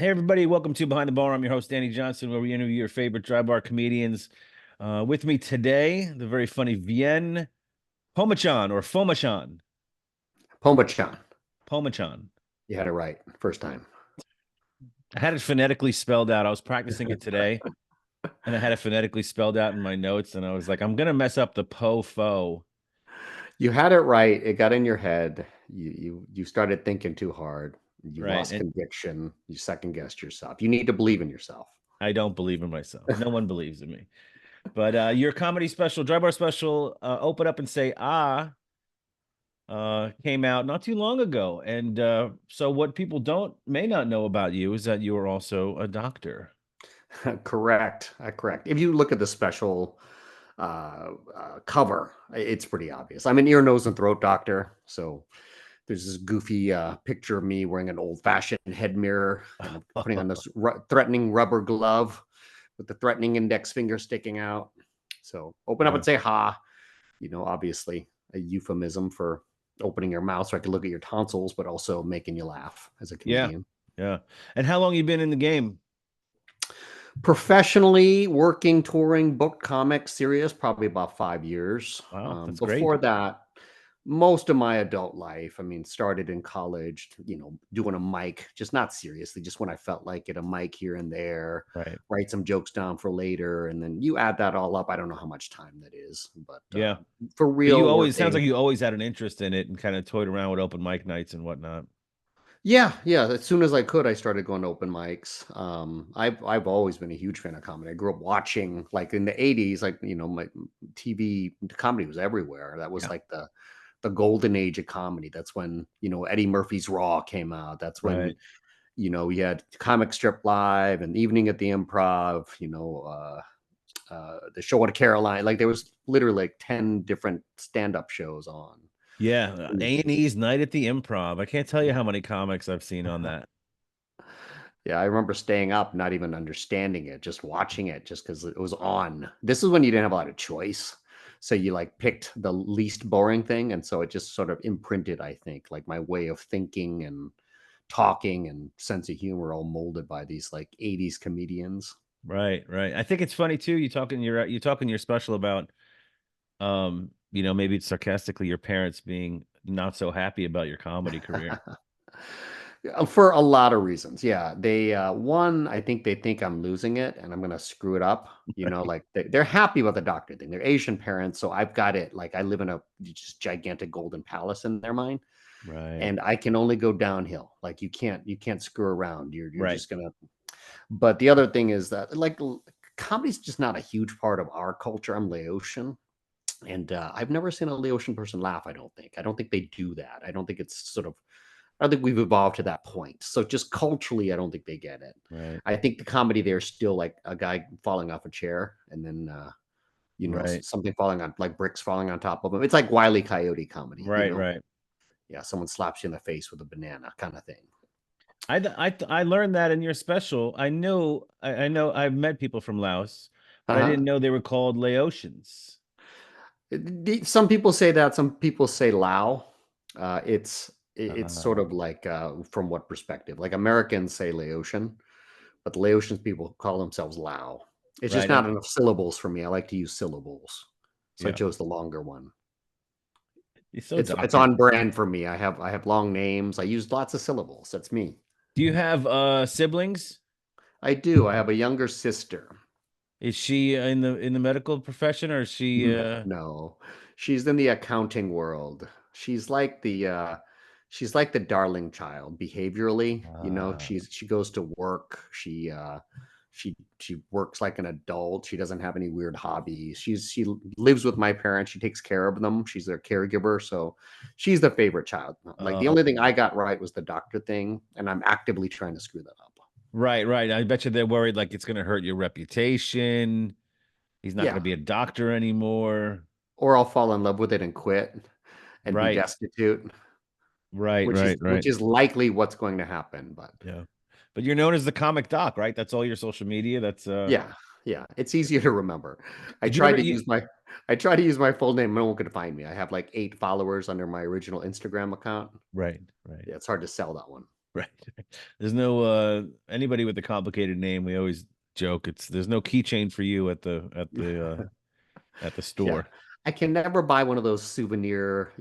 Hey, everybody, welcome to Behind the Bar. I'm your host, Danny Johnson, where we interview your favorite dry bar comedians. With me today, the very funny Vien Pomachan or Fomachan. Pomachan. Pomachan. You had it right first time. I had it phonetically spelled out. I was practicing it today, and I had it phonetically spelled out in my notes, and I was like, I'm going to mess up the po-fo. You had it right. It got in your head. You started thinking too hard. You Right. lost And conviction. You second guessed yourself. You need to believe in yourself. I don't believe in myself. No one believes in me. But your comedy special, dry bar special, Open Up and Say Ah, came out not too long ago. And so what people don't may not know about you is that you are also a doctor. Correct. Correct. If you look at the special cover, it's pretty obvious. I'm an ear, nose, and throat doctor. So there's this goofy picture of me wearing an old-fashioned head mirror and putting on this threatening rubber glove with the threatening index finger sticking out. So open up Yeah. and say ha. Obviously a euphemism for opening your mouth so I could look at your tonsils, but also making you laugh as a Yeah. comedian. Yeah. And how long you been in the game? Professionally working, touring, book, comics, serious, probably about 5 years. Wow, that's great. Before that, most of my adult life, I mean, started in college, doing a mic, just not seriously, just when I felt like it, a mic here and there, Right. write some jokes down for later. And then you add that all up. I don't know how much time that is, but Yeah. for But you real always sounds like working. you always had an interest in it and kind of toyed around with open mic nights and whatnot. Yeah, yeah. As soon as I could, I started going to open mics. I've always been a huge fan of comedy. I grew up watching, like in the '80s, like my TV comedy was everywhere. That was Yeah. like the golden age of comedy. That's when Eddie Murphy's Raw came out. That's when Right. we had Comic Strip Live and Evening at the Improv. The show at Caroline. Like there was literally like 10 different stand-up shows on. Yeah. In the day. A&E's Night at the Improv. I can't tell you how many comics I've seen on that. Yeah, I remember staying up, not even understanding it, just watching it just because it was on. This is when you didn't have a lot of choice. So you like picked the least boring thing. And so it just sort of imprinted, I think, like my way of thinking and talking and sense of humor all molded by these like 80s comedians. Right, right. I think it's funny too. You talk in your special about maybe it's sarcastically your parents being not so happy about your comedy career. For a lot of reasons. Yeah. One, I think they think I'm losing it and I'm going to screw it up. Like they're happy about the doctor thing. They're Asian parents. So I've got it. Like I live in a just gigantic golden palace in their mind Right. and I can only go downhill. Like you can't screw around. You're Right. just going to, but the other thing is that like comedy's just not a huge part of our culture. I'm Laotian. And I've never seen a Laotian person laugh. I don't think they do that. I don't think we've evolved to that point. So just culturally, I don't think they get it. Right. I think the comedy there is still like a guy falling off a chair and then Right. something falling on like bricks falling on top of him. It's like Wile E. Coyote comedy. Right. Right. Yeah, someone slaps you in the face with a banana kind of thing. I learned that in your special. I know I've met people from Laos, but I Uh-huh. didn't know they were called Laotians. Some people say that. Some people say Lao. It's sort Uh, of like from what perspective? Like Americans say Laotian, but the Laotian people call themselves Lao. It's just right. not enough syllables for me. I like to use syllables, so I Yeah. chose the longer one. You're so It's doctored. on brand for me. I have long names. I use lots of syllables. That's me. Do you have siblings? I do. I have a younger sister. Is she in the medical profession or is she No, she's in the accounting world. She's like the darling child behaviorally. uh, She goes to work. She works like an adult. She doesn't have any weird hobbies. She lives with my parents. She takes care of them. She's their caregiver. So she's the favorite child. Like the only thing I got right was the doctor thing, and I'm actively trying to screw that up. right, right. I bet you they're worried like it's gonna hurt your reputation. He's not gonna Yeah. be a doctor anymore. Or I'll fall in love with it and quit and be Right, destitute, right, which is right, which right. is likely what's going to happen. But Yeah. But you're known as the comic doc, right? That's all your social media. That's yeah, yeah, it's easier to remember. I did you try ever to you use my I try to use my full name. No one could find me. I have like 8 followers under my original Instagram account. right, right. Yeah, it's hard to sell that one. Right. There's no anybody with a complicated name, we always joke there's no keychain for you at the Yeah. store. I can never buy one of those souvenir,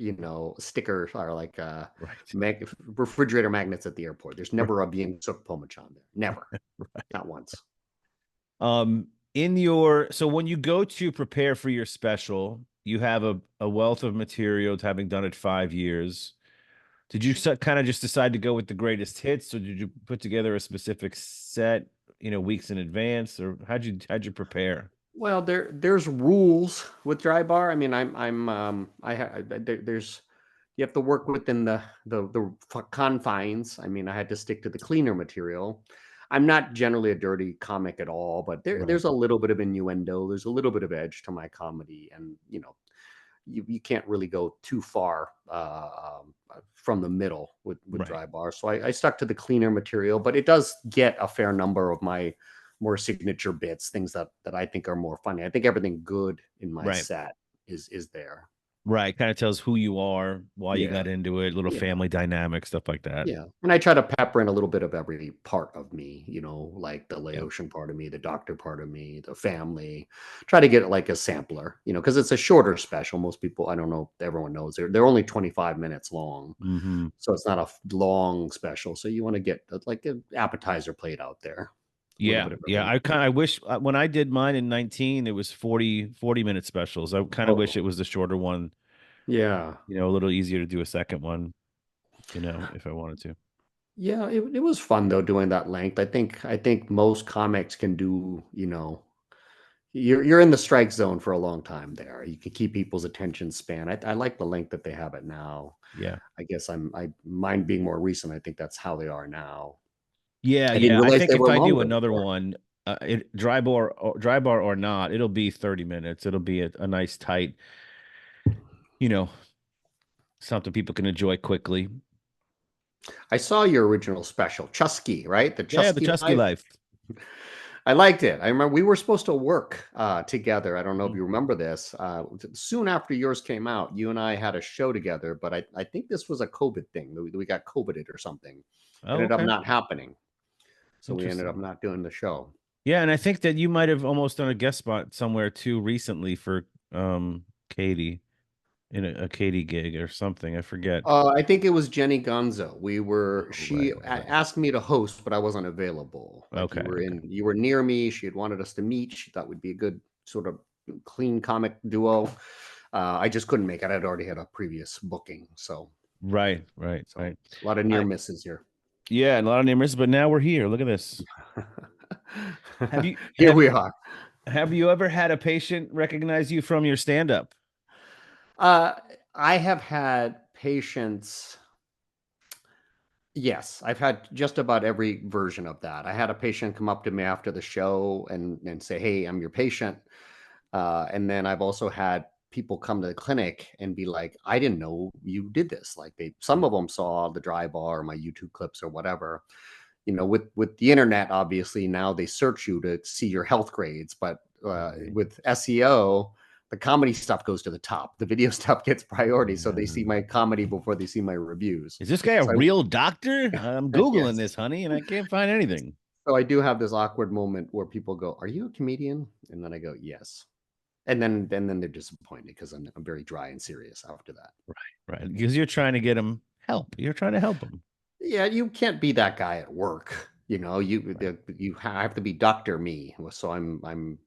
stickers or like Right. refrigerator magnets at the airport. There's Right. never a Vien Sook Pomach on there. Never. Right. Not once. In your so when you go to prepare for your special, you have a wealth of materials having done it 5 years. Did you kind of just decide to go with the greatest hits, or did you put together a specific set, weeks in advance, or how'd you prepare? Well, there's rules with dry bar. I mean, there's you have to work within the confines. I mean, I had to stick to the cleaner material. I'm not generally a dirty comic at all, but Right. there's a little bit of innuendo. There's a little bit of edge to my comedy, and you can't really go too far from the middle with Right. dry bar. So I stuck to the cleaner material, but it does get a fair number of my more signature bits, things that I think are more funny. I think everything good in my Right. set is there. Right. Kind of tells who you are, why you Yeah, got into it, little yeah, family dynamic, stuff like that. yeah. And I try to pepper in a little bit of every part of me, like the Yeah. Laotian part of me, the doctor part of me, the family. Try to get it like a sampler, because it's a shorter special. Most people, I don't know if everyone knows, they're only 25 minutes long. Hmm. So it's not a long special. So you want to get like an appetizer plate out there, a little Yeah. bit of Yeah. everything. I wish when I did mine in 19, it was 40-minute specials. I kind of wish Oh, it was the shorter one, yeah. a little easier to do a second one, if I wanted to. Yeah, it was fun though doing that length. I think most comics can do, you're in the strike zone for a long time there. You can keep people's attention span. I like the length that they have it now. Yeah. I guess I mine being more recent, I think that's how they are now. Yeah. I didn't Yeah. I realize think they if were I do longer another before. one, dry bar or not, it'll be 30 minutes. It'll be a nice tight, you know, something people can enjoy quickly. I saw your original special, Chusky, right? The Yeah. The Chusky Chusky Live. Life. I liked it. I remember we were supposed to work together. I don't know if Mm. you remember this. Soon after yours came out, you and I had a show together, but I think this was a COVID thing. We got COVIDed or something. Oh, Ended up okay. not happening. So we ended up Interesting. not doing the show. Yeah, and I think that you might have almost done a guest spot somewhere too recently for Katie in a Katie gig or something. I forget. I think it was Jenny Gonzo. Oh, She right, right, right. asked me to host, but I wasn't available. Like Okay, okay. you were near me. She had wanted us to meet. She thought would be a good sort of clean comic duo. I just couldn't make it. I'd already had a previous booking. Right, right, So right. a lot of near I misses here. Yeah, a lot of namers, but now we're here. Look at this. Have you Here have we you are. have you ever had a patient recognize you from your stand-up? Uh, I have had patients. Yes, I've had just about every version of that. I had a patient come up to me after the show and say, "Hey, I'm your patient." And then I've also had people come to the clinic and be like, "I didn't know you did this." Like some of them saw the dry bar or my YouTube clips or whatever. With the internet, obviously now they search you to see your health grades, but Right. with SEO, the comedy stuff goes to the top. The video stuff gets priority, so they see Yeah. my comedy before they see my reviews. Is this guy a So real doctor? I'm Googling this, yes. honey, and I can't find anything. So I do have this awkward moment where people go, "Are you a comedian?" And then I go, "Yes." And then they're disappointed because I'm very dry and serious after that. Right. Because you're trying to get him help. You're trying to help him. Yeah, you can't be that guy at work. Right. You have to be Doctor Me. So I'm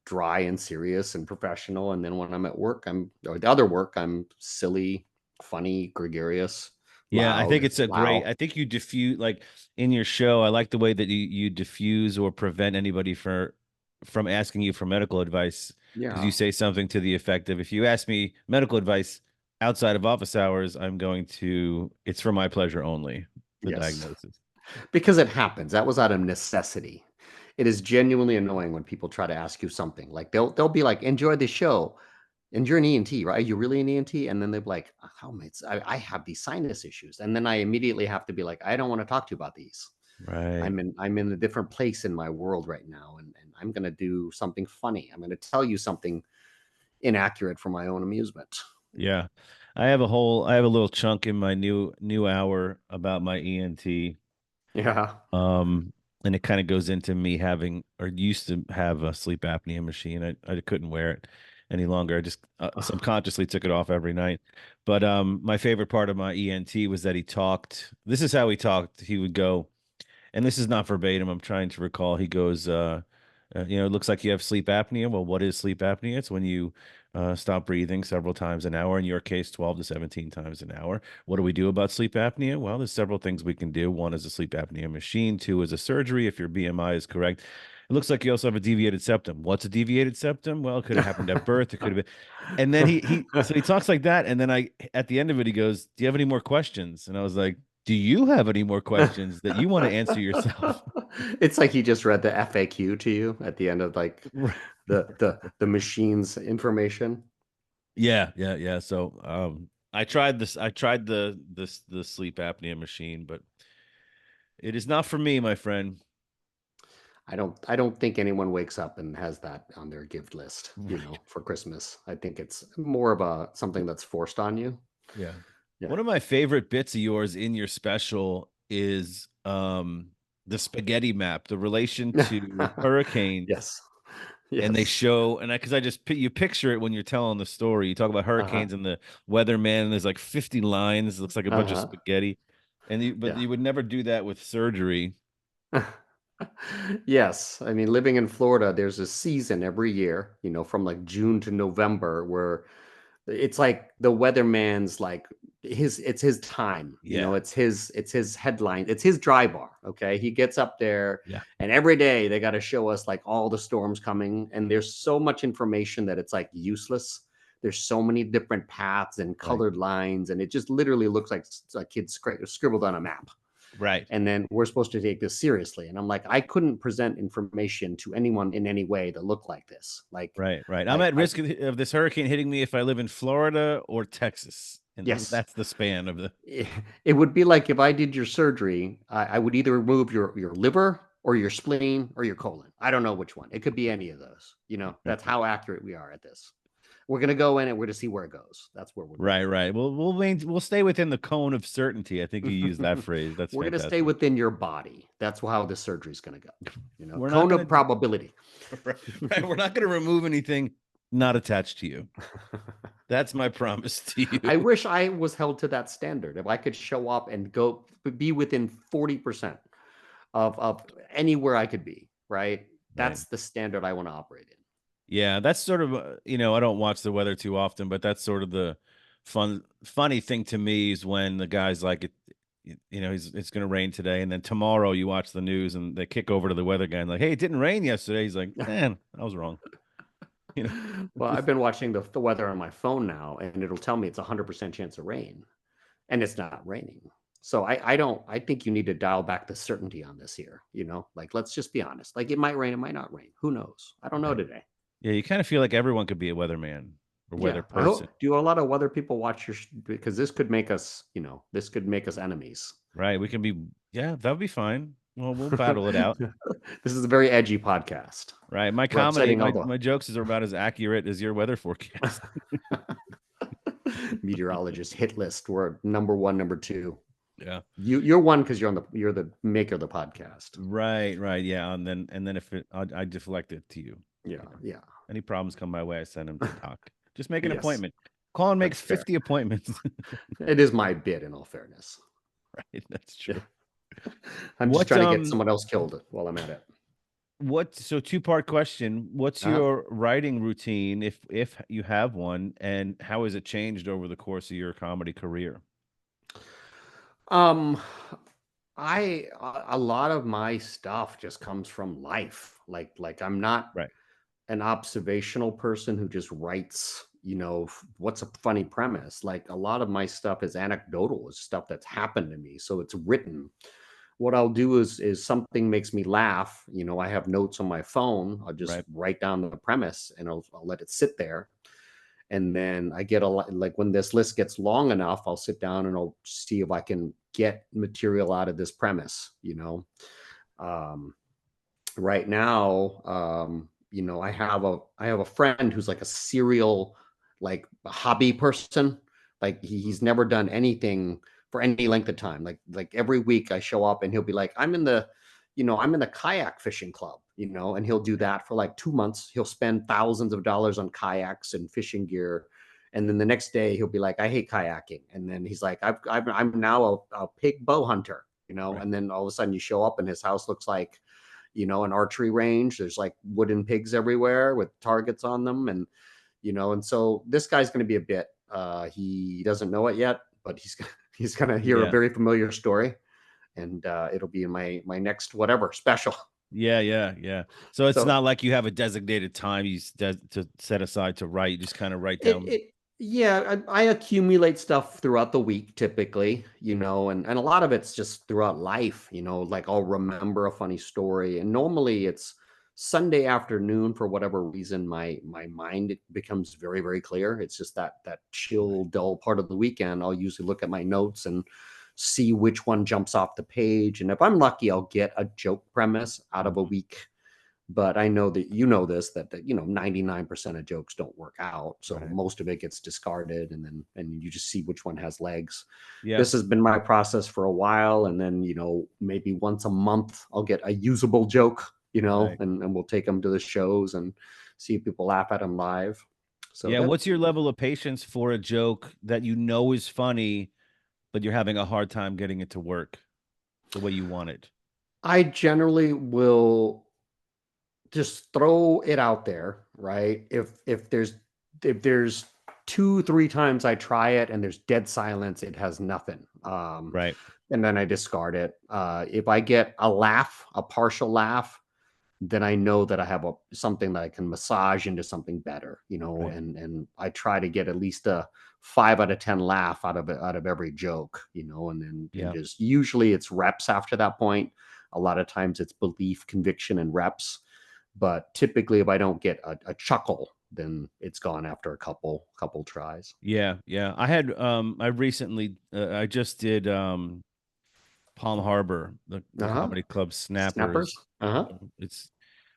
dry and serious and professional, and then when I'm at work, or the other work, I'm silly, funny, gregarious, Yeah, I think loud. I think you diffuse like in your show. I like the way that you diffuse or prevent anybody from asking you for medical advice because you Yeah. say something to the effect of, if you ask me medical advice outside of office hours, it's for my pleasure only, the Yes. diagnosis. Because it happens. That was out of necessity. It is genuinely annoying when people try to ask you something. Like they'll be like, "Enjoy the show." And you're an ENT, right? Are you really an ENT? And then they're like, "How am I have these sinus issues." And then I immediately have to be like, "I don't want to talk to you about these. Right. I'm in a different place in my world right now, and I'm gonna do something funny. I'm gonna tell you something inaccurate for my own amusement." Yeah. I have a little chunk in my new hour about my ENT. Yeah. Um, and it kind of goes into me having or used to have a sleep apnea machine. I couldn't wear it any longer. I just subconsciously took it off every night. But my favorite part of my ENT was that he talked. This is how he talked. He would go, and this is not verbatim. I'm trying to recall. He goes, it looks like you have sleep apnea. Well, what is sleep apnea? It's when you stop breathing several times an hour. In your case, 12 to 17 times an hour. What do we do about sleep apnea? Well, there's several things we can do. One is a sleep apnea machine. Two is a surgery if your BMI is correct. It looks like you also have a deviated septum. What's a deviated septum? Well, it could have happened at birth. It could have been. And then he talks like that. And then at the end of it, he goes, "Do you have any more questions?" And I was like, "Do you have any more questions that you want to answer yourself?" It's like he just read the FAQ to you at the end of like the machine's information. Yeah, yeah, yeah. So I tried this. I tried the sleep apnea machine, but it is not for me, my friend. I don't think anyone wakes up and has that on their gift list, Right. for Christmas. I think it's more of a something that's forced on you. Yeah. Yeah. One of my favorite bits of yours in your special is the spaghetti map, the relation to hurricanes. Yes. And they Yes. show, and because I just you picture it when you're telling the story. You talk about Uh-huh. hurricanes and the weatherman, and there's like 50 lines. It looks like a bunch of Uh-huh. spaghetti. But Yeah. you would never do that with surgery. Yes. I mean, living in Florida, there's a season every year, from like June to November where it's like the weatherman's like it's his time, Yeah. it's his headline, it's his dry bar. Okay. He gets up there Yeah. and every day they got to show us like all the storms coming. And there's so much information that it's like useless. There's so many different paths and Right. colored lines, and it just literally looks like a kid scribbled on a map. Right. And then we're supposed to take this seriously. And I'm like, I couldn't present information to anyone in any way that looked like this. Like, Right. Right. I'm like at risk of this hurricane hitting me if I live in Florida or Texas. And yes, that's the span of the it would be like if I did your surgery, I would either remove your liver or your spleen or your colon. I don't know which one. It could be any of those. That's how accurate we are at this. We're gonna go in and we're gonna see where it goes. That's where we're right, going. right. We'll stay within the cone of certainty. I think you used that phrase. That's We're gonna stay fantastic. within your body. That's how the surgery is gonna go. We're not Cone of gonna probability. right, we're not gonna remove anything not attached to you. That's my promise to you. I wish I was held to that standard. If I could show up and go be within 40% of anywhere I could be, right? Right. That's the standard I want to operate in. Yeah, that's sort of I don't watch the weather too often, but that's sort of the funny thing to me is when the guy's like it's going to rain today, and then tomorrow you watch the news and they kick over to the weather guy and like, "Hey, it didn't rain yesterday." He's like, "Man, I was wrong." You know. Well, I've been watching the weather on my phone now, and it'll tell me it's 100% chance of rain, and it's not raining. So I think you need to dial back the certainty on this here. Like let's just be honest. Like it might rain, it might not rain. Who knows? I don't know Right. today. Yeah, you kind of feel like everyone could be a weatherman or Yeah, weather I hope. person. Do a lot of weather people watch because this could make us enemies. Right. We can be yeah, that would be fine. Well, we'll battle it out. This is a very edgy podcast. Right. My We're comedy, upsetting all my jokes are about as accurate as your weather forecast. the meteorologist hit list. We're number one, number two. Yeah. You're one because you're the maker of the podcast. Right, right. Yeah. And then if I deflect it to you. Yeah, yeah. Any problems come my way, I send them to Doc. Just make an Yes, appointment. Call and make that's fair. 50 appointments. It is my bit, in all fairness. Right. That's Yeah. true. I'm just What trying to get someone else killed while I'm at it. so two-part question. What's Uh, your writing routine if you have one, and how has it changed over the course of your comedy career? um, a lot of my stuff just comes from life. Like I'm not Right. an observational person who just writes, what's a funny premise. Like a lot of my stuff is anecdotal, is stuff that's happened to me, so it's written. What I'll do is something makes me laugh. I have notes on my phone. I'll just Right. write down the premise and I'll let it sit there. And then I get a lot, like when this list gets long enough, I'll sit down and I'll see if I can get material out of this premise. Um, right now, I have a friend who's like a serial like hobby person. Like he's never done anything for any length of time. Like every week I show up and he'll be like, I'm in the kayak fishing club, and he'll do that for like 2 months. He'll spend thousands of dollars on kayaks and fishing gear. And then the next day he'll be like, I hate kayaking. And then he's like, I'm now a pig bow hunter, Right. and then all of a sudden you show up and his house looks like, an archery range. There's like wooden pigs everywhere with targets on them. And so this guy's going to be a bit, he doesn't know it yet, but he's going to hear a Yeah. very familiar story, and it'll be in my next whatever special. Yeah, yeah, yeah. So it's So not like you have a designated time to set aside to write. You just kind of write it down. it yeah, I accumulate stuff throughout the week typically, and a lot of it's just throughout life, like I'll remember a funny story, and normally it's Sunday afternoon. For whatever reason, my mind, it becomes very, very clear. It's just that chill, dull part of the weekend. I'll usually look at my notes and see which one jumps off the page, and if I'm lucky, I'll get a joke premise out of a Mhm. week. But I know that that 99% of jokes don't work out. So Right. most of it gets discarded, and you just see which one has legs. Yeah. This has been my process for a while. And then, maybe once a month I'll get a usable joke, Right. and we'll take them to the shows and see if people laugh at them live. So Yeah. that What's your level of patience for a joke that you know is funny, but you're having a hard time getting it to work the way you want it? I generally will just throw it out there, right? If there's 2, 3 times I try it and there's dead silence, it has nothing. Right. And then I discard it. If I get a laugh, a partial laugh, then I know that I have something that I can massage into something better, Right. and I try to get at least a 5 out of 10 laugh out of it, out of every joke, and Yeah. just usually it's reps after that point. A lot of times it's belief, conviction, and reps. But typically, if I don't get a chuckle, then it's gone after a couple tries. Yeah. Yeah. I recently I just did Palm Harbor, the Uh-huh. comedy club Snappers. Snappers. Uh-huh. It's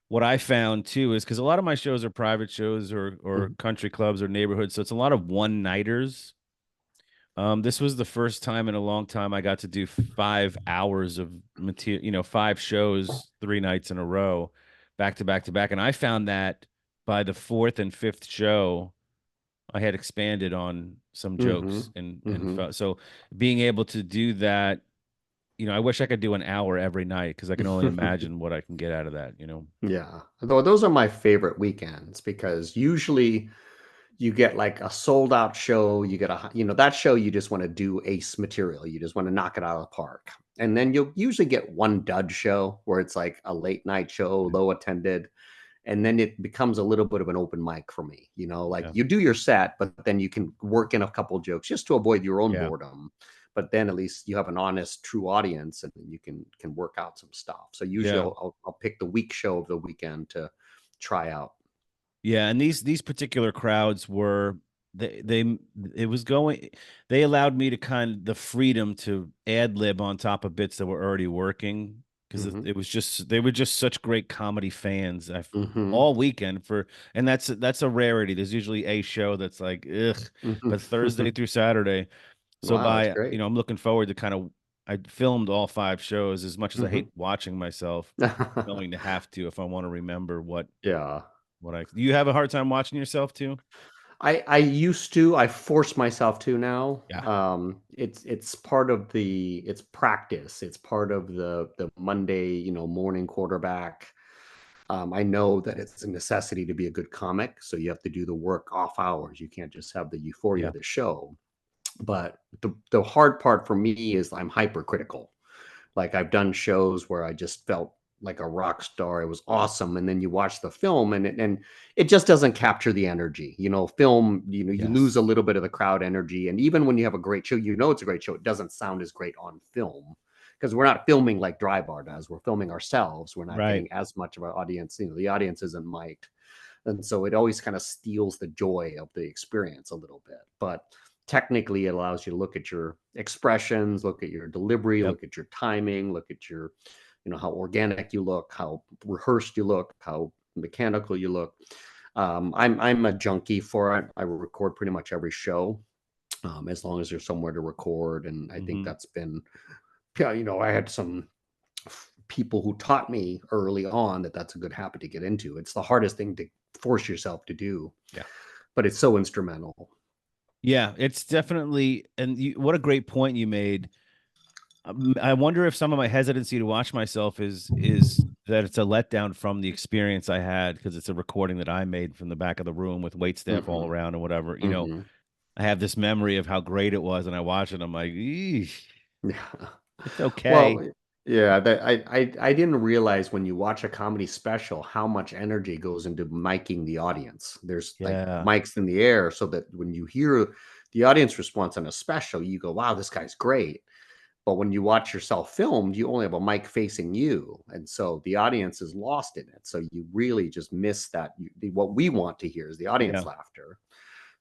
what I found too is because a lot of my shows are private shows or Mhm. country clubs or neighborhoods, so it's a lot of one nighters. This was the first time in a long time I got to do 5 hours of material, 5 shows, 3 nights in a row, back to back to back. And I found that by the fourth and fifth show, I had expanded on some jokes Mhm. and Mhm. felt so being able to do that, I wish I could do an hour every night because I can only imagine what I can get out of that. Yeah. Though those are my favorite weekends because usually you get like a sold out show, you get that show you just want to do ace material. You just want to knock it out of the park. And then you'll usually get one dud show where it's like a late night show, low attended, and then it becomes a little bit of an open mic for me. Like Yeah. you do your set, but then you can work in a couple jokes just to avoid your own Yeah. boredom. But then at least you have an honest, true audience, and you can work out some stuff. So usually Yeah. I'll pick the week show of the weekend to try out. Yeah, and these particular crowds were they it was going they allowed me to the freedom to ad lib on top of bits that were already working because Hmm. it was just they were just such great comedy fans. Hmm. All weekend for and that's a rarity. There's usually a show that's like ugh, but Thursday through Saturday. So Wow, that's by great. I'm looking forward to I filmed all 5 shows as much as I Hmm. hate watching myself. Going to have to if I want to remember Yeah. what I do you have a hard time watching yourself too? I used to. I force myself to now. Yeah. It's part of it's practice. It's part of the Monday, morning quarterback. I know that it's a necessity to be a good comic, so you have to do the work off hours. You can't just have the euphoria Yeah. of the show. But the hard part for me is I'm hypercritical. Like I've done shows where I just felt like a rock star. It was awesome. And then you watch the film and it just doesn't capture the energy. Film, you lose Yes. a little bit of the crowd energy. And even when you have a great show, it's a great show. It doesn't sound as great on film because we're not filming like Dry Bar does. We're filming ourselves. We're not Right. getting as much of our audience. The audience isn't mic'd. And so it always kind of steals the joy of the experience a little bit. But technically, it allows you to look at your expressions, look at your delivery, Yep. look at your timing, look at your, how organic you look, how rehearsed you look, how mechanical you look. I'm a junkie for it. I record pretty much every show. as long as there's somewhere to record. And I think Hmm. that's been, yeah, I had some people who taught me early on that that's a good habit to get into. It's the hardest thing to force yourself to do, Yeah. but it's so instrumental. Yeah, it's definitely, and what a great point you made. I wonder if some of my hesitancy to watch myself is that it's a letdown from the experience I had because it's a recording that I made from the back of the room with wait staff all Hmm. around and whatever. Hmm. I have this memory of how great it was, and I watch it. I'm like, "Eesh, Yeah. it's okay." Well, yeah, I didn't realize when you watch a comedy special how much energy goes into miking the audience. There's like Yeah, mics in the air so that when you hear the audience response on a special, you go, "Wow, this guy's great." But when you watch yourself filmed, you only have a mic facing you, and so the audience is lost in it. So you really just miss that. What we want to hear is the audience yeah, laughter.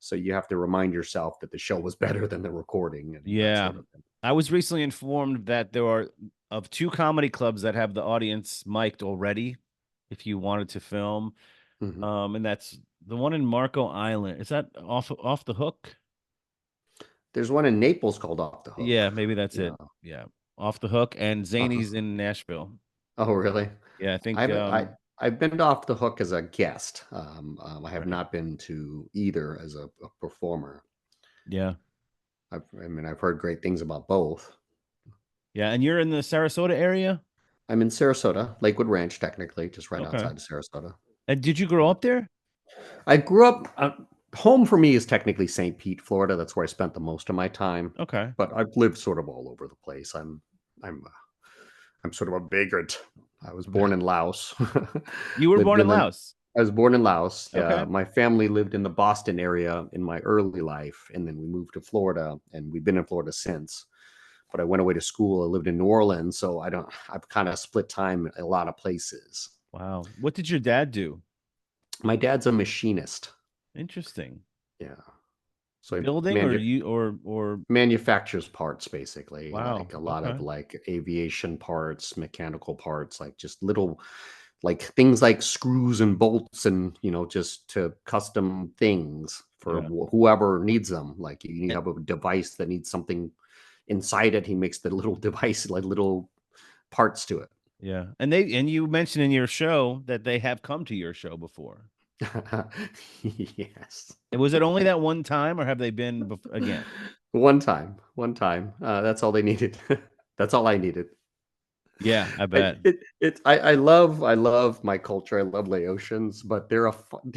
So you have to remind yourself that the show was better than the recording and that yeah. sort of thing. I was recently informed that there are of two comedy clubs that have the audience mic'd already. If you wanted to film, Mhm. and that's the one in Marco Island. Is that off the hook? There's one in Naples called Off the Hook. Yeah, maybe that's Yeah. it. Yeah. Off the hook and Uh-huh. Zany's in Nashville. Oh, really? Yeah, I think I've I I've been to Off the Hook as a guest. I have right. not been to either as a performer. Yeah. I've heard great things about both. Yeah, and you're in the Sarasota area? I'm in Sarasota, Lakewood Ranch, technically, just right Okay. outside of Sarasota. And did you grow up there? I grew up. Home for me is technically St. Pete, Florida. That's where I spent the most of my time. Okay. But I've lived sort of all over the place. I'm I'm sort of a vagrant. I was born in Laos. You were lived born in in the Laos. I was born in Laos. Yeah, Okay. my family lived in the Boston area in my early life, and then we moved to Florida, and we've been in Florida since. But I went away to school. I lived in New Orleans, so I've kind of split time in a lot of places. Wow. What did your dad do? My dad's a machinist. Interesting. Yeah, so he Building or you or manufactures parts basically, wow. like a lot of Okay. like aviation parts, mechanical parts, like just little like things like screws and bolts and just to custom things for Yeah. whoever needs them. Like you And, have a device that needs something inside it, he makes the little device like little parts to yeah. And you mentioned in your show that they have come to your show before. it. Yes. And was it only that one time or have they been again? One time. That's all they needed. That's all I needed. Yeah, I bet. I love my culture. I love Laotians, but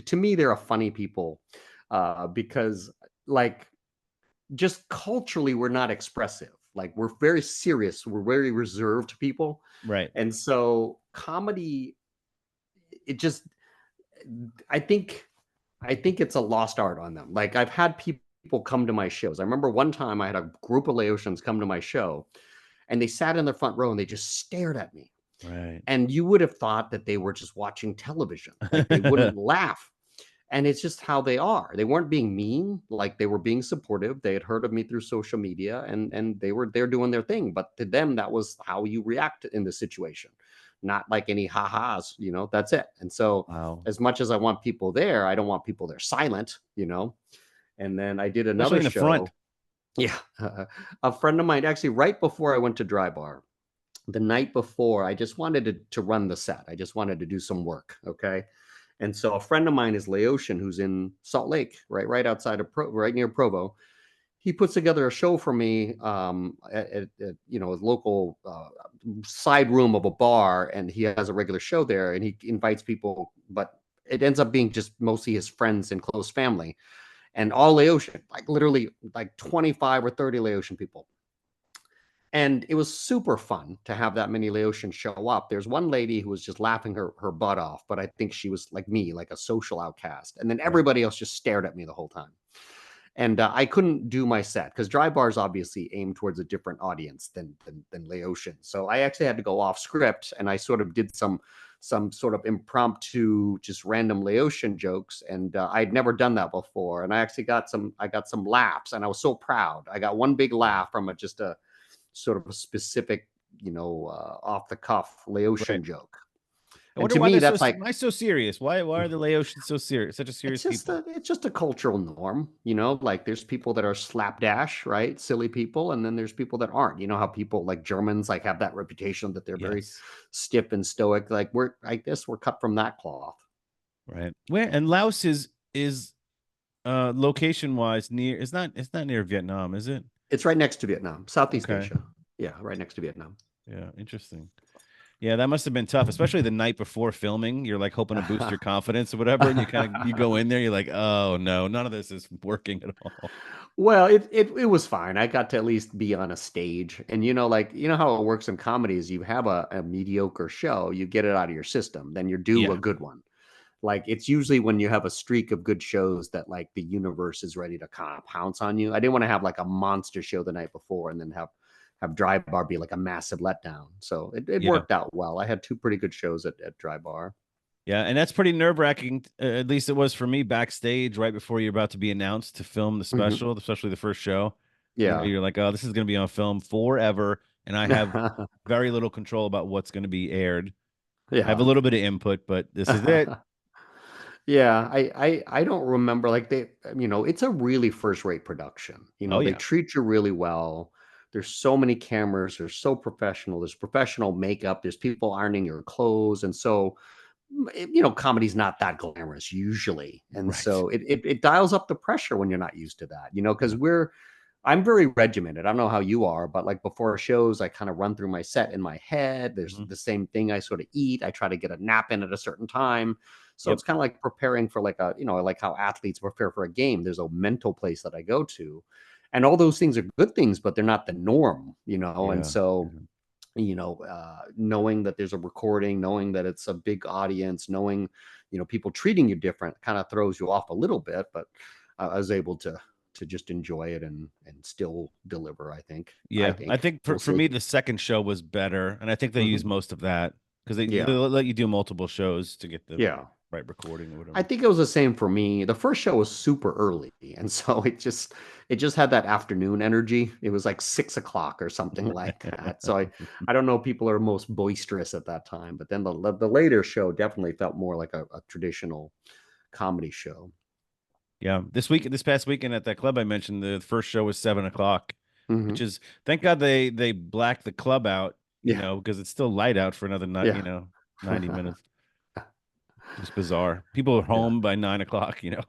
to me they're a funny people, because like just culturally we're not expressive. Like we're very serious. We're very reserved people, Right. and so comedy, it just I think I think it's a lost art on them. Like I've had people come to my shows. I remember one time I had a group of Laotians come to my show, and they sat in the front row and they just stared at me. Right. And you would have thought that they were just watching television. Like they wouldn't laugh. And it's just how they are. They weren't being mean, like they were being supportive. They had heard of me through social media, and they're doing their thing. But to them, that was how you react in the situation. Not like any ha-has, that's it. And so Wow. as much as I want people there, I don't want people there silent. And then I did Especially another in the front. show. Yeah. A friend of mine, actually, right before I went to Dry Bar, the night before, I just wanted to run the set. I just wanted to do some work. Okay. And so a friend of mine is Laotian, who's in Salt Lake, right outside of right near Provo. He puts together a show for me, at a local side room of a bar, and he has a regular show there, and he invites people, but it ends up being just mostly his friends and close family, and all Laotian, like literally like 25 or 30 Laotian people. And it was super fun to have that many Laotians show up. There's one lady who was just laughing her butt off, but I think she was like me, like a social outcast. And then Right. everybody else just stared at me the whole time. And I couldn't do my set because dry bars obviously aim towards a different audience than Laotian. So I actually had to go off script, and I sort of did some sort of impromptu, just random Laotian jokes, and I'd never done that before. And I got some laughs, and I was so proud. I got one big laugh from just a sort of a specific, off the cuff Right. Laotian joke. I And wonder to why me, they're so that's like why so serious. Why are the Laotians so serious? Such a serious people. it's just a cultural norm, you know, like there's people that are slapdash, right? Silly people, and then there's people that aren't. You know how people like Germans like have that reputation that they're very Yes. stiff and stoic. Like we're I guess we're cut from that cloth. Right. Where and Laos is location wise near it's not near Vietnam, is it? It's right next to Vietnam, Southeast Okay. Asia. Yeah, right next to Vietnam. Yeah, interesting. Yeah, that must have been tough, especially the night before filming. You're like hoping to boost your confidence or whatever, and you go in there, you're like, oh no, none of this is working at all. Well, it was fine. I got to at least be on a stage. And you know, like you know how it works in comedies, you have a mediocre show, you get it out of your system, then you're due a Yeah, good one. Like it's usually when you have a streak of good shows that like the universe is ready to kind of pounce on you. I didn't want to have like a monster show the night before and then have Dry Bar be like a massive letdown. So it yeah, worked out well. I had two pretty good shows at Dry Bar. yeah, and that's pretty nerve-wracking. At least it was for me backstage right before you're about to be announced to film the Hmm. special, especially the first show. You know, Yeah. you're like, oh, this is going to be on film forever, and I have very little control about what's going to be aired. I have a Yeah. little bit of input, but this is it. Yeah, I don't remember like they you know, it's a really first-rate production. You Oh know, they yeah, treat you really well. There's so many cameras, they're so professional. There's professional makeup, there's people ironing your clothes, and so you know, comedy's not that glamorous usually. And right. so it dials up the pressure when you're not used to that, you know, because Yeah. I'm very regimented. I don't know how you are, but like before shows, I kind of run through my set in my head. There's Mhm. the same thing I sort of eat. I try to get a nap in at a certain time. So Yep. it's kind of like preparing for like a, you know, like how athletes prepare for a game. There's a mental place that I go to. And all those things are good things, but they're not the norm, you know. And Yeah. so, Yeah. you know, knowing that there's a recording, knowing that it's a big audience, knowing, you know, people treating you different kind of throws you off a little bit, but I was able to just enjoy it and still deliver, I think. I Yeah, I think. think We'll for see. me the second show was better, and I think they use Hmm. most of that because they Yeah. let you do multiple shows to get the Yeah. right recording or I whatever. think it was the same for me. The first show was super early, and so it just had that afternoon energy. It was like 6 o'clock or something like that. So I don't know. People are most boisterous at that time, but then the later show definitely felt more like a traditional comedy show. Yeah, this past weekend at that club I mentioned, the first show was 7 o'clock, which Hmm. is thank God they blacked the club out, Yeah, because it's still light out for another night, yeah, 90 minutes. Just bizarre. People are yeah. home by 9 o'clock. Yeah.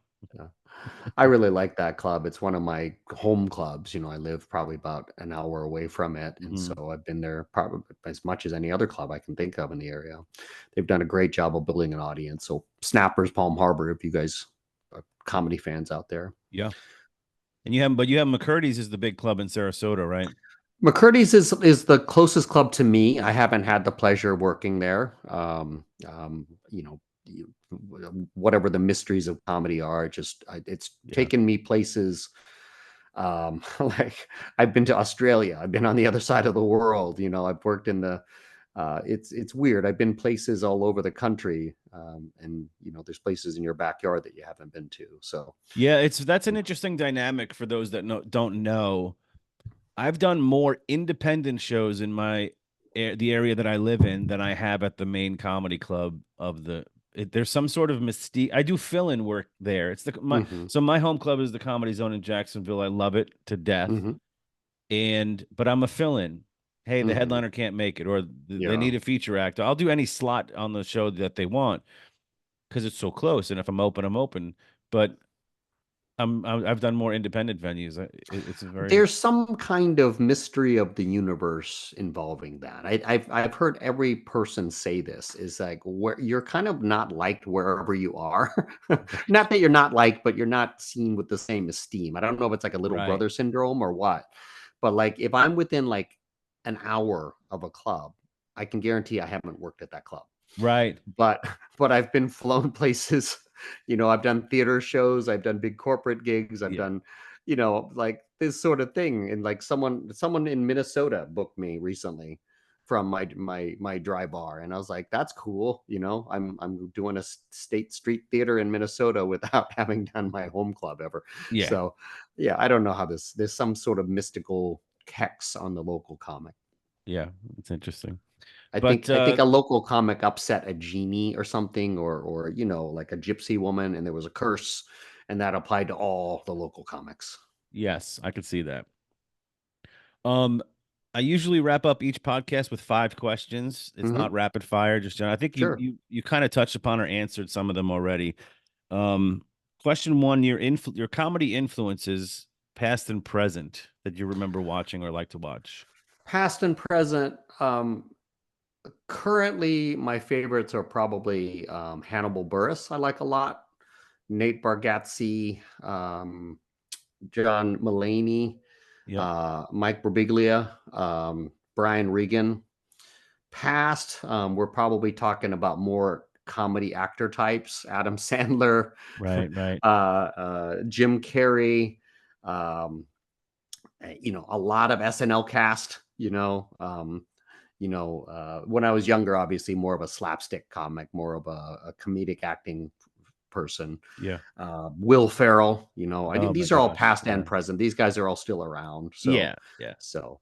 I really like that club. It's one of my home clubs. You know, I live probably about an hour away from it. And so Hmm. I've been there probably as much as any other club I can think of in the area. They've done a great job of building an audience. So Snappers, Palm Harbor, if you guys are comedy fans out there. Yeah, and you have McCurdy's is the big club in Sarasota, right? McCurdy's is the closest club to me. I haven't had the pleasure working there. You know, whatever the mysteries of comedy are, it's Yeah. taken me places. Like I've been to Australia. I've been on the other side of the world. You know, I've worked in the. It's weird. I've been places all over the country, and you know, there's places in your backyard that you haven't been to. So, Yeah, that's an interesting dynamic for those that don't know. I've done more independent shows in the area that I live in than I have at the main comedy club of there's some sort of mystique. I do fill-in work there. hmm. So my home club is the Comedy Zone in Jacksonville. I love it to death. Hmm. But I'm a fill-in. Hey, the Hmm. headliner can't make it, or they Yeah. need a feature actor. I'll do any slot on the show that they want because it's so close. And if I'm open, I'm open. But I've done more independent venues. It's a very There's some kind of mystery of the universe involving that. I've heard every person say this is like where you're kind of not liked wherever you are. right, Not that you're not liked, but you're not seen with the same esteem. I don't know if it's like a little right, brother syndrome or what, but like if I'm within like an hour of a club, I can guarantee I haven't worked at that club. right. But but I've been flown places. You know, I've done theater shows, I've done big corporate gigs, I've Yeah, done, you know, like this sort of thing. And like someone in Minnesota booked me recently from my dry bar, and I was like, that's cool. You know, I'm doing a state street theater in Minnesota without having done my home club ever. yeah. So yeah, I don't know how there's some sort of mystical hex on the local comic. Yeah, it's interesting. But I think a local comic upset a genie or something, or like a gypsy woman, and there was a curse, and that applied to all the local comics. yes, I could see that. Um, I usually wrap up each podcast with 5 questions. It's not Hmm. rapid fire, just I think you Sure. you kind of touched upon or answered some of them already. Um, Question one: your comedy influences, past and present, that you remember watching or like to watch. Past and present. Currently, my favorites are probably Hannibal Buress. I like a lot. Nate Bargatze, John Mulaney, Yep. Mike Birbiglia, Brian Regan. Past, we're probably talking about more comedy actor types: Adam Sandler, Right. Right. Jim Carrey, um, a lot of SNL cast. When I was younger, obviously more of a slapstick comic, more of a comedic acting person. Yeah. Will Ferrell, Oh my these are all gosh. past Yeah. and present. These guys are all still around. So, Yeah. Yeah. so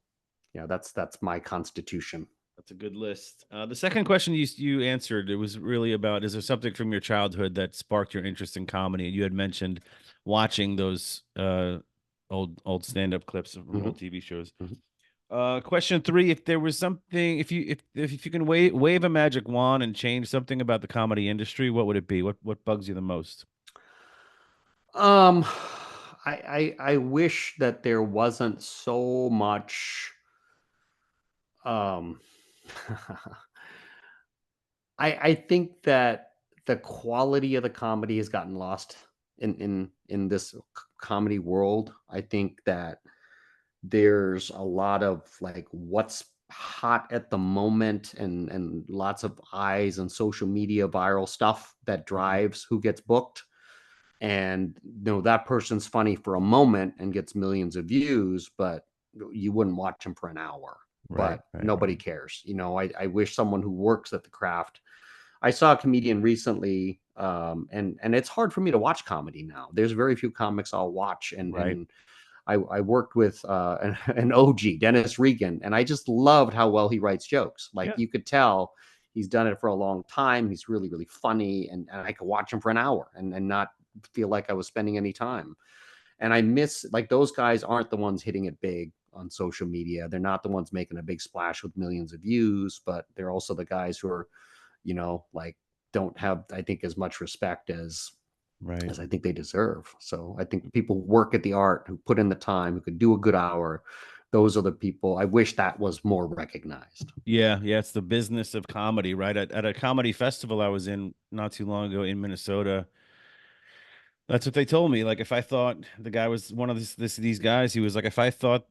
yeah, that's my constitution. That's a good list. The second question you answered, it was really about, is there something from your childhood that sparked your interest in comedy? And you had mentioned watching those old stand-up clips from Hmm. old TV shows. Hmm. Question three: if there was something, if you can wave a magic wand and change something about the comedy industry, what would it be? What bugs you the most? Um, I wish that there wasn't so much. Um, I think that the quality of the comedy has gotten lost in this comedy world. I think that there's a lot of like what's hot at the moment, and lots of eyes and social media viral stuff that Mhm. drives who gets booked. And that person's funny for a moment and gets millions of views, but you wouldn't watch him for an hour. Right, But right, nobody right. cares. I wish someone who works at the craft. I saw a comedian recently, and it's hard for me to watch comedy now. There's very few comics I'll watch, and Right. I worked with an OG, Dennis Regan, and I just loved how well he writes jokes. Like, Yeah. you could tell he's done it for a long time. He's really, really funny, and I could watch him for an hour and not feel like I was spending any time. And I miss, like, those guys aren't the ones hitting it big on social media. They're not the ones making a big splash with millions of views, but they're also the guys who are, like, don't have, I think, as much respect Right. as I think they deserve. So I think people who work at the art, who put in the time, who could do a good hour, those are the people. I wish that was more recognized. Yeah, yeah, it's the business of comedy, right? At a comedy festival I was in not too long ago in Minnesota, that's what they told me. Like, if I thought the guy was one of these guys, he was like,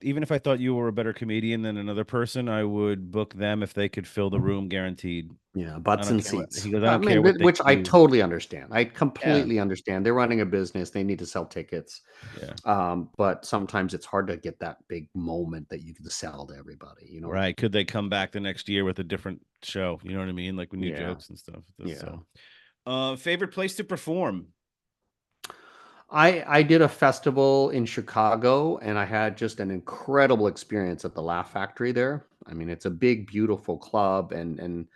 even if I thought you were a better comedian than another person, I would book them if they could fill the room, guaranteed. Yeah, I butts don't and care what seats. he goes. I I don't care mean, what they which I do. totally understand. I Yeah, completely understand. They're running a business. They need to sell tickets. yeah, But sometimes it's hard to get that big moment that you can sell to everybody. right. Could they come back the next year with a different show? You know what I mean? Like with new Yeah. jokes and stuff. Yeah. So, favorite place to perform? I did a festival in Chicago, and I had just an incredible experience at the Laugh Factory there. I mean, it's a big, beautiful club, and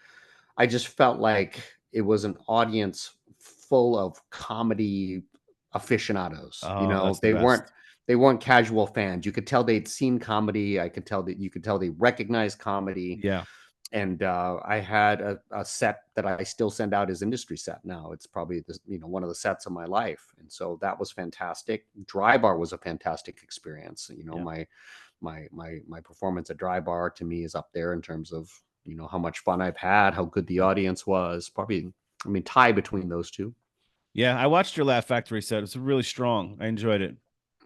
I just felt like it was an audience full of comedy aficionados. Oh, that's the best. They weren't casual fans. You could tell they'd seen comedy. I could tell that you could tell they recognized comedy. Yeah, And I had a set that I still send out as industry set now. It's probably one of the sets of my life, and so that was fantastic. Dry Bar was a fantastic experience. yeah. My performance at Dry Bar to me is up there in terms of how much fun I've had, how good the audience was. Probably, I mean, tie between those two. Yeah, I watched your Laugh Factory set. It's really strong. I enjoyed it.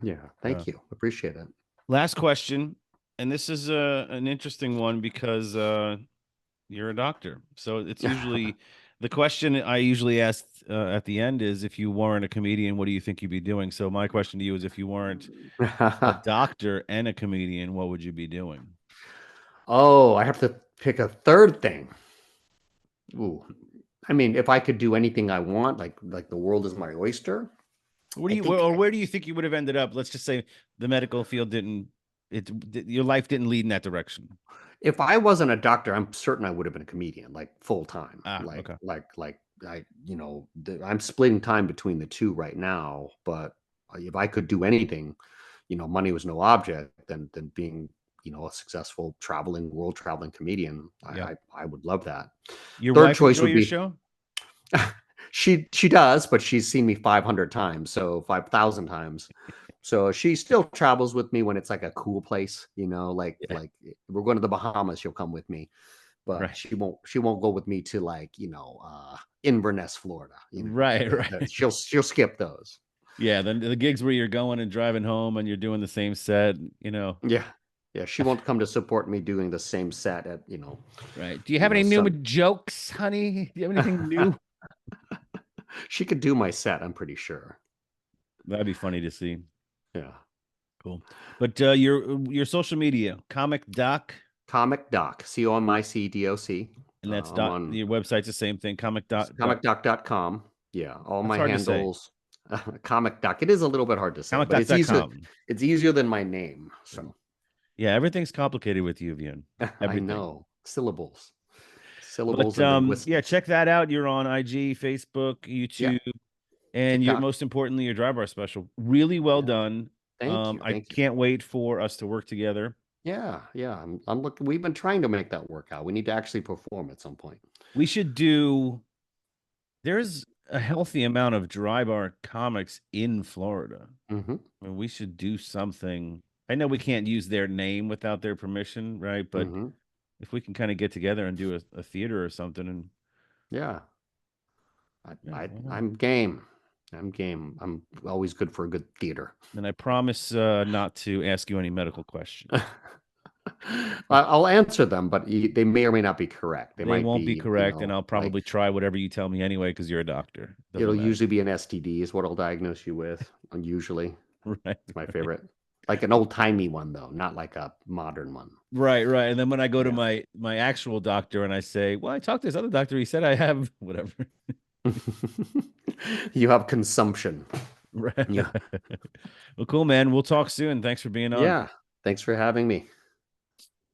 Yeah, Uh, thank you, appreciate it. Last question, and this is an interesting one because you're a doctor. So it's usually the question I usually ask at the end is, if you weren't a comedian, what do you think you'd be doing? So my question to you is, if you weren't a doctor and a comedian, what would you be doing? Oh, I have to pick a third thing. Ooh, I mean, if I could do anything I want, like the world is my oyster, Where do I you think or where do you think you would have ended up? Let's just say the medical field didn't. your life didn't lead in that direction. If I wasn't a doctor, I'm certain I would have been a comedian, like full time. Ah, okay. Like I'm splitting time between the two right now. But if I could do anything, money was no object, than being, a successful world traveling comedian. Yep. I would love that. Your Third wife choice enjoy would your be show? she does, but she's seen me 500 times, so 5,000 times. So she still travels with me when it's like a cool place, Yeah. like we're going to the Bahamas, she'll come with me, but Right. she won't go with me to like, Inverness, Florida. Right. Right. She'll skip those. Yeah. Then the gigs where you're going and driving home and you're doing the same set, Yeah. Yeah, she won't come to support me doing the same set at, right. Do you have any new some jokes, honey? Do you have anything new? she could do my set, I'm pretty sure. That'd be funny to see. Yeah. Cool. But your social media, Comic Doc, Comic Doc, COMICDOC. and that's I'm dot. on Your website's the same thing, Comic Doc. comicdoc.com. Yeah, all That's my hard to say. handles. Comic Doc. It is a little bit hard to say, but it's easier. ComicDoc.com. It's easier than my name. So Yeah, everything's complicated with you, Vien. I Everything. know syllables But and yeah, linguistics. check that out. You're on IG, Facebook, Yeah, YouTube, and you're TikTok. most importantly your dry bar special. Really well Yeah, done. thank you, I thank you. can't wait for us to work together. Yeah, yeah. I'm looking. We've been trying to make that work out. We need to actually perform at some point. We should do there's a healthy amount of dry bar comics in Florida. Mm-hmm. I mean, we should do something. I know we can't use their name without their permission, right? But Mm-hmm. if we can kind of get together and do a theater or something, and Yeah, yeah, why not? I'm game. I'm game. I'm always good for a good theater. And I promise not to ask you any medical questions. I'll answer them, but they may or may not be correct. They They might won't be be, correct, and I'll like probably try whatever you tell me anyway because you're a doctor. Doesn't it'll matter. usually be an STD is what I'll diagnose you with. Usually, Right, it's my right, favorite. Like an old timey one though, not like a modern one. right, right. And then when I go to Yeah. my actual doctor and I say, "Well, I talked to this other doctor. He said I have whatever." You have consumption. Right. Yeah. Well, cool, man. We'll talk soon. Thanks for being on. Yeah. Thanks for having me.